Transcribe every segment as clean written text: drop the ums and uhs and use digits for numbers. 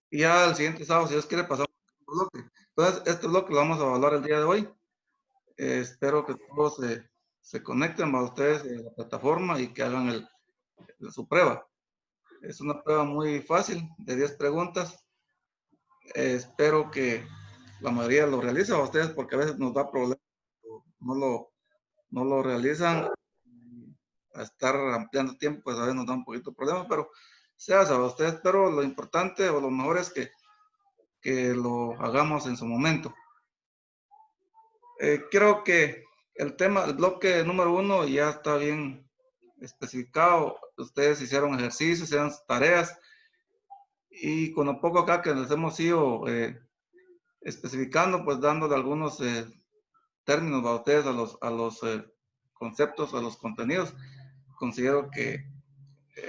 y ya el siguiente sábado, si Dios quiere, pasamos al bloque. Entonces, este bloque lo vamos a evaluar el día de hoy. Espero que todos se conecten a ustedes en la plataforma y que hagan su prueba. Es una prueba muy fácil, de 10 preguntas. Espero que la mayoría lo realice a ustedes, porque a veces nos da problemas, no lo realizan. A estar ampliando tiempo, pues a veces nos da un poquito de problemas, pero sea a ustedes, pero lo importante o lo mejor es que lo hagamos en su momento. Creo que el bloque número 1 ya está bien especificado. Ustedes hicieron ejercicios, hicieron tareas, y con lo poco acá que les hemos ido especificando, pues dándole algunos términos a ustedes, a los conceptos, a los contenidos, considero que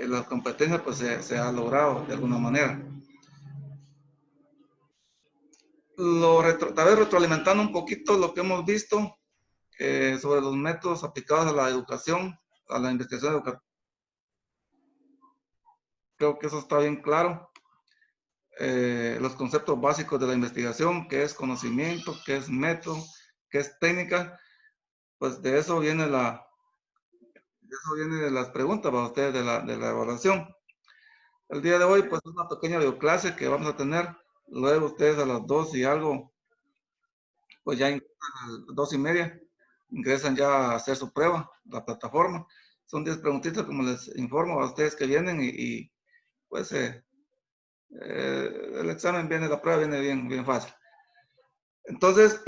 la competencia pues se ha logrado de alguna manera. Tal vez retroalimentando un poquito lo que hemos visto sobre los métodos aplicados a la educación, a la investigación educativa. Creo que eso está bien claro. Los conceptos básicos de la investigación, qué es conocimiento, qué es método, qué es técnica, pues de eso viene las preguntas para ustedes de la evaluación. El día de hoy, pues es una pequeña videoclase que vamos a tener. Luego ustedes a las 2 y algo, pues ya a las 2:30, ingresan ya a hacer su prueba, la plataforma. Son 10 preguntitas, como les informo a ustedes que vienen, y pues el examen viene, la prueba viene bien fácil. Entonces,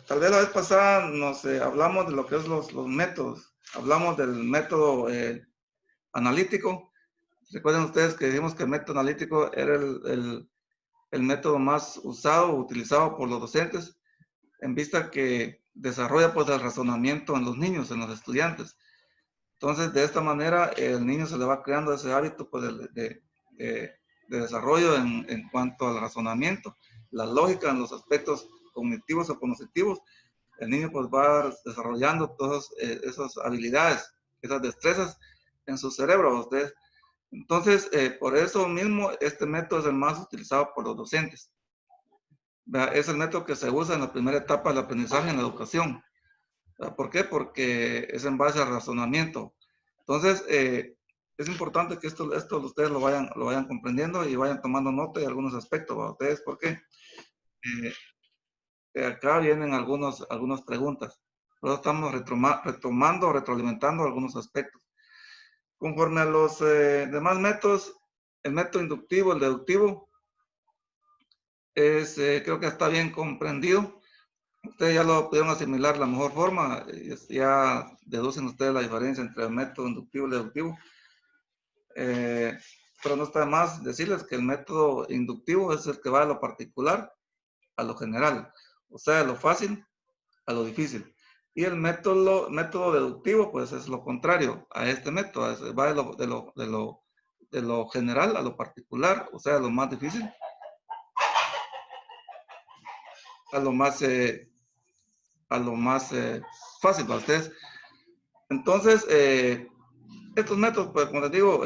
tal vez la vez pasada nos hablamos de lo que es los métodos. Hablamos del método analítico. Recuerden ustedes que dijimos que el método analítico era el método más usado, utilizado por los docentes, en vista que desarrolla pues el razonamiento en los niños, en los estudiantes. Entonces, de esta manera, el niño se le va creando ese hábito pues, de desarrollo en cuanto al razonamiento, la lógica en los aspectos cognitivos o cognitivos. El niño pues va desarrollando todas esas habilidades, esas destrezas en su cerebro. Ustedes. Entonces, por eso mismo, este método es el más utilizado por los docentes. Es el método que se usa en la primera etapa del aprendizaje en la educación. ¿Por qué? Porque es en base al razonamiento. Entonces, es importante que esto ustedes lo vayan comprendiendo y vayan tomando nota de algunos aspectos para ustedes, porque acá vienen algunas preguntas. Nosotros estamos retomando, retroalimentando algunos aspectos. Conforme a los demás métodos, el método inductivo, el deductivo, creo que está bien comprendido. Ustedes ya lo pudieron asimilar de la mejor forma, ya deducen ustedes la diferencia entre el método inductivo y deductivo. Pero no está de más decirles que el método inductivo es el que va de lo particular a lo general, o sea, de lo fácil a lo difícil. Y el método deductivo, pues es lo contrario a este método, va de lo general a lo particular, o sea, de lo más difícil a lo más fácil para ustedes. Entonces, estos métodos, pues como les digo,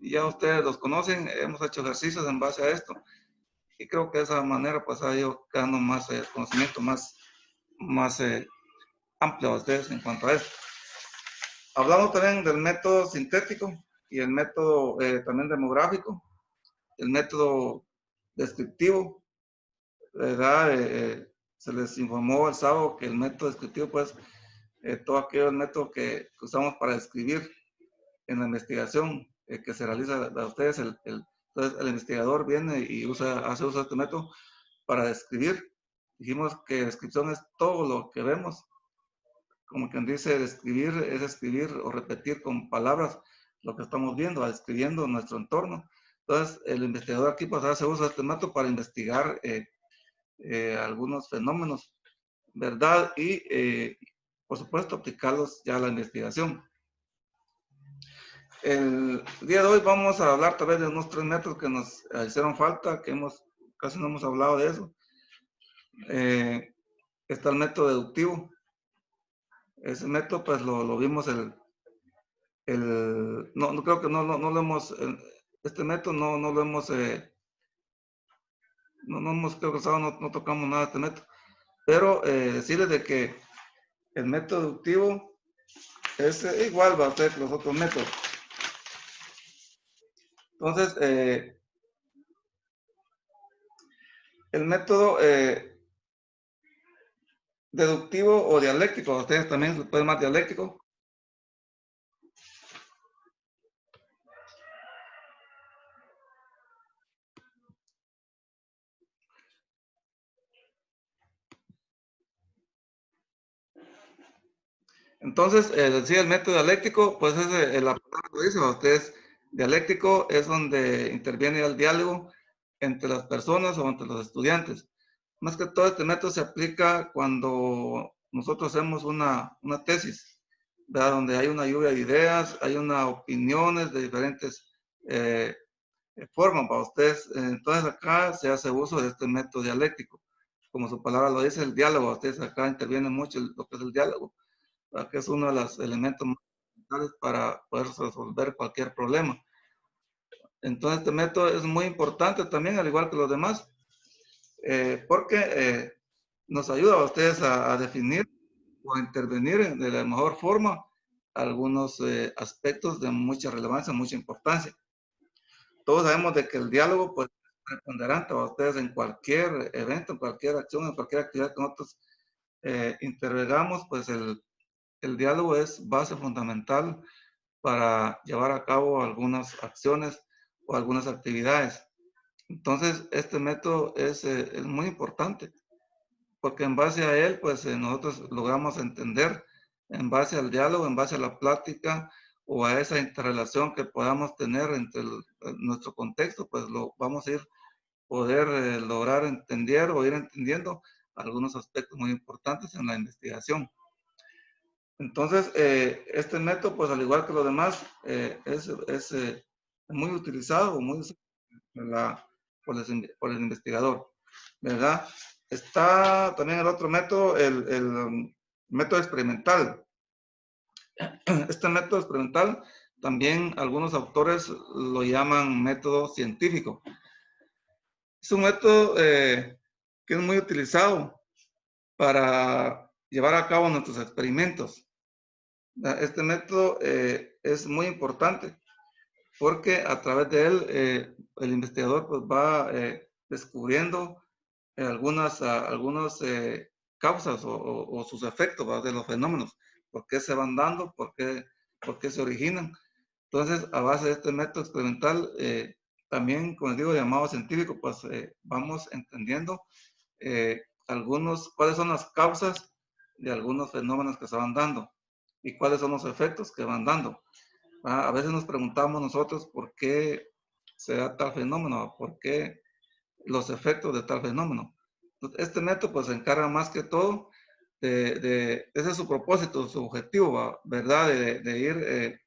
ya ustedes los conocen, hemos hecho ejercicios en base a esto, y creo que de esa manera pues ha ido quedando más conocimiento más amplio a ustedes en cuanto a esto. Hablamos también del método sintético y el método también demográfico, el método descriptivo, ¿verdad? Se les informó el sábado que el método descriptivo, pues, todo aquel método que usamos para describir en la investigación que se realiza a ustedes, entonces el investigador viene y hace uso de este método para describir. Dijimos que descripción es todo lo que vemos. Como quien dice, describir es escribir o repetir con palabras lo que estamos viendo, describiendo nuestro entorno. Entonces, el investigador aquí pues hace uso de este método para investigar algunos fenómenos, ¿verdad? Y, por supuesto, aplicarlos ya a la investigación. El día de hoy vamos a hablar tal vez de unos 3 métodos que nos hicieron falta, que casi no hemos hablado de eso. Está el método deductivo. Ese método pues lo vimos no creo que no lo hemos, este método no lo hemos, no hemos creo que no tocamos nada de este método, pero decirles de que el método deductivo es igual va a ser que los otros métodos. Entonces, el método deductivo o dialéctico, ustedes también se pueden llamar dialéctico. Entonces, decía el método dialéctico, pues es la palabra lo dice, ustedes, dialéctico es donde interviene el diálogo entre las personas o entre los estudiantes. Más que todo este método se aplica cuando nosotros hacemos una tesis, ¿verdad? Donde hay una lluvia de ideas, hay una opiniones de diferentes formas para ustedes. Entonces acá se hace uso de este método dialéctico. Como su palabra lo dice, el diálogo. Ustedes acá intervienen mucho lo que es el diálogo, ¿verdad? Que es uno de los elementos más fundamentales para poder resolver cualquier problema. Entonces este método es muy importante también, al igual que los demás, porque nos ayuda a ustedes a definir o a intervenir de la mejor forma algunos aspectos de mucha relevancia, mucha importancia. Todos sabemos de que el diálogo pues, es preponderante a ustedes en cualquier evento, en cualquier acción, en cualquier actividad que nosotros intervengamos, pues el diálogo es base fundamental para llevar a cabo algunas acciones o algunas actividades. Entonces, este método es muy importante porque en base a él, pues nosotros logramos entender, en base al diálogo, en base a la plática o a esa interrelación que podamos tener entre nuestro contexto, pues lo vamos a ir, poder lograr entender o ir entendiendo algunos aspectos muy importantes en la investigación. Entonces, este método, pues al igual que los demás, es muy utilizado o muy usado por el investigador, ¿verdad? Está también el otro método, el método experimental. Este método experimental también algunos autores lo llaman método científico. Es un método que es muy utilizado para llevar a cabo nuestros experimentos. Este método es muy importante porque a través de él el investigador pues, va descubriendo algunas causas o sus efectos, ¿verdad? De los fenómenos, por qué se van dando, por qué se originan. Entonces, a base de este método experimental, también, como les digo, llamado científico, pues vamos entendiendo cuáles son las causas de algunos fenómenos que se van dando y cuáles son los efectos que van dando. A veces nos preguntamos nosotros por qué se da tal fenómeno, por qué los efectos de tal fenómeno. Este método pues se encarga más que todo ese es su propósito, su objetivo, ¿verdad? De ir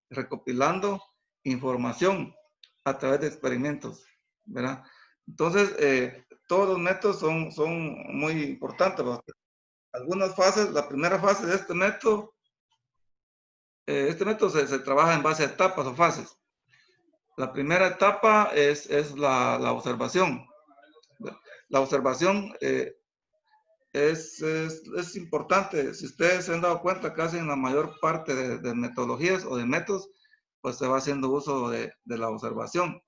recopilando información a través de experimentos, ¿verdad? Entonces, todos los métodos son muy importantes, ¿verdad? Algunas fases, la primera fase de este método se trabaja en base a etapas o fases. La primera etapa es la observación. La observación es importante. Si ustedes se han dado cuenta, casi en la mayor parte de metodologías o de métodos, pues se va haciendo uso de la observación.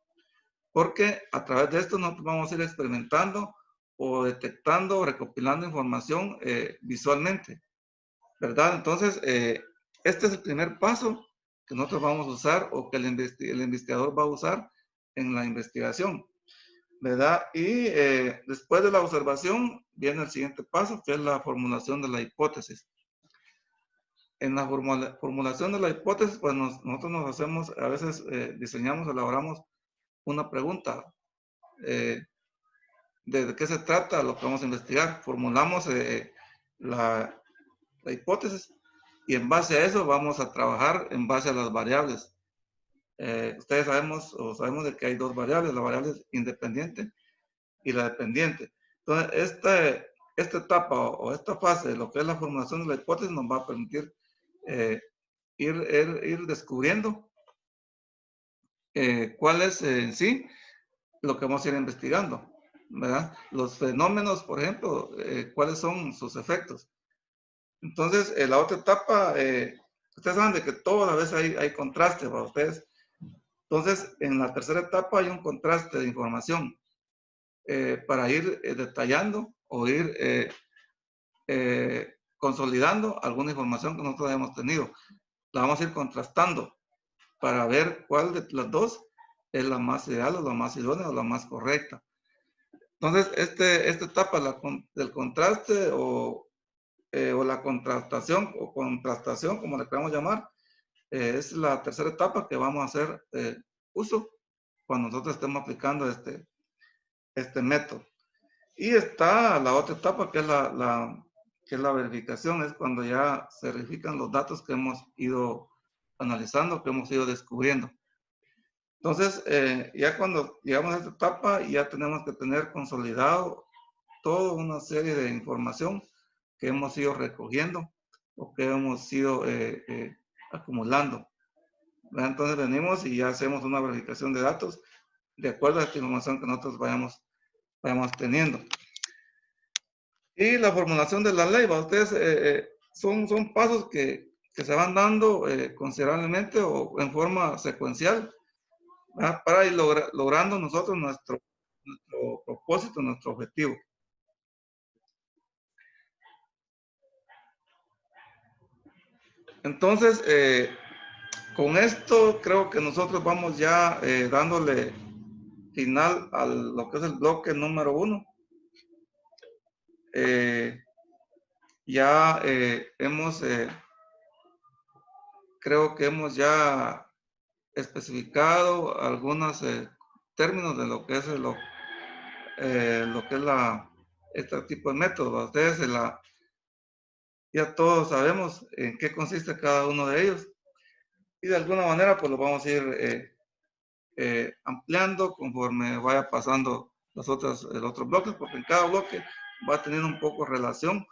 Porque a través de esto nosotros vamos a ir experimentando o detectando, recopilando información visualmente, ¿verdad? Entonces, este es el primer paso que nosotros vamos a usar o que el investigador va a usar en la investigación, ¿verdad? Y después de la observación viene el siguiente paso, que es la formulación de la hipótesis. En la formulación de la hipótesis, pues nosotros nos hacemos, a veces diseñamos, elaboramos una pregunta. ¿De qué se trata lo que vamos a investigar? Formulamos la hipótesis y en base a eso vamos a trabajar en base a las variables. Ustedes sabemos de que hay dos variables, la variable independiente y la dependiente. Entonces, esta etapa o esta fase de lo que es la formulación de la hipótesis nos va a permitir ir descubriendo cuál es en sí lo que vamos a ir investigando, ¿verdad? Los fenómenos, por ejemplo, cuáles son sus efectos. Entonces, la otra etapa, ustedes saben de que toda vez hay contraste para ustedes. Entonces, en la tercera etapa hay un contraste de información para ir detallando o ir consolidando alguna información que nosotros hayamos tenido. La vamos a ir contrastando para ver cuál de las dos es la más ideal o la más idónea o la más correcta. Entonces, esta etapa del contraste o la contrastación o contrastación, como le queramos llamar, es la tercera etapa que vamos a hacer uso cuando nosotros estemos aplicando este método. Y está la otra etapa que es la verificación, es cuando ya se verifican los datos que hemos ido analizando, que hemos ido descubriendo. Entonces, ya cuando llegamos a esta etapa, ya tenemos que tener consolidado toda una serie de información que hemos ido recogiendo o que hemos ido acumulando. Entonces venimos y ya hacemos una verificación de datos de acuerdo a esta información que nosotros vayamos teniendo. Y la formulación de la ley, ustedes son pasos que se van dando considerablemente o en forma secuencial, ¿verdad? Para ir logrando nosotros nuestro propósito, nuestro objetivo. Entonces, con esto creo que nosotros vamos ya dándole final a lo que es el bloque número 1. Ya creo que hemos ya especificado algunos términos de lo que es este tipo de método. Ustedes ya todos sabemos en qué consiste cada uno de ellos y de alguna manera pues lo vamos a ir ampliando conforme vaya pasando los otros bloques, porque en cada bloque va a tener un poco relación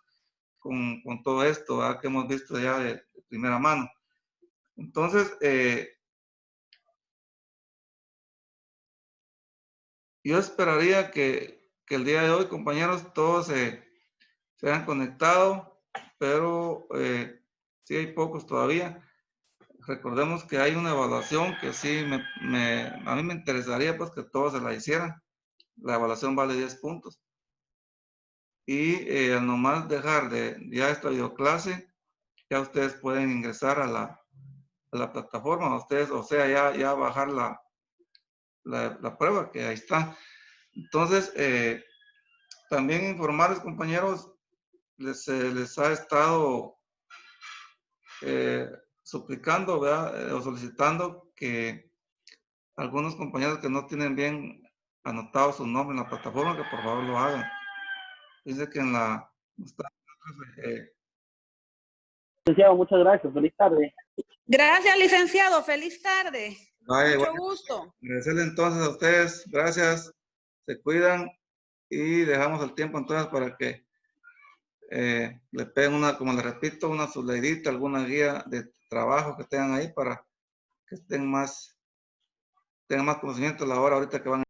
con todo esto, ¿verdad? Que hemos visto ya de primera mano. Entonces, yo esperaría que el día de hoy, compañeros, todos se hayan conectado, pero sí hay pocos todavía. Recordemos que hay una evaluación que sí a mí me interesaría pues que todos se la hicieran. La evaluación vale 10 puntos. Y al nomás dejar ya esta videoclase, ya ustedes pueden ingresar a la plataforma, ustedes, o sea, ya bajar la prueba que ahí está. Entonces, también informarles, compañeros, les ha estado suplicando, ¿verdad? O solicitando que algunos compañeros que no tienen bien anotado su nombre en la plataforma, que por favor lo hagan. Dice que Licenciado, muchas gracias. Feliz tarde. Gracias, licenciado. Feliz tarde. Mucho gusto. Agradecerle entonces a ustedes. Gracias. Se cuidan y dejamos el tiempo entonces para que le peguen como les repito, una subleidita, alguna guía de trabajo que tengan ahí para que tengan más conocimiento a la hora ahorita que van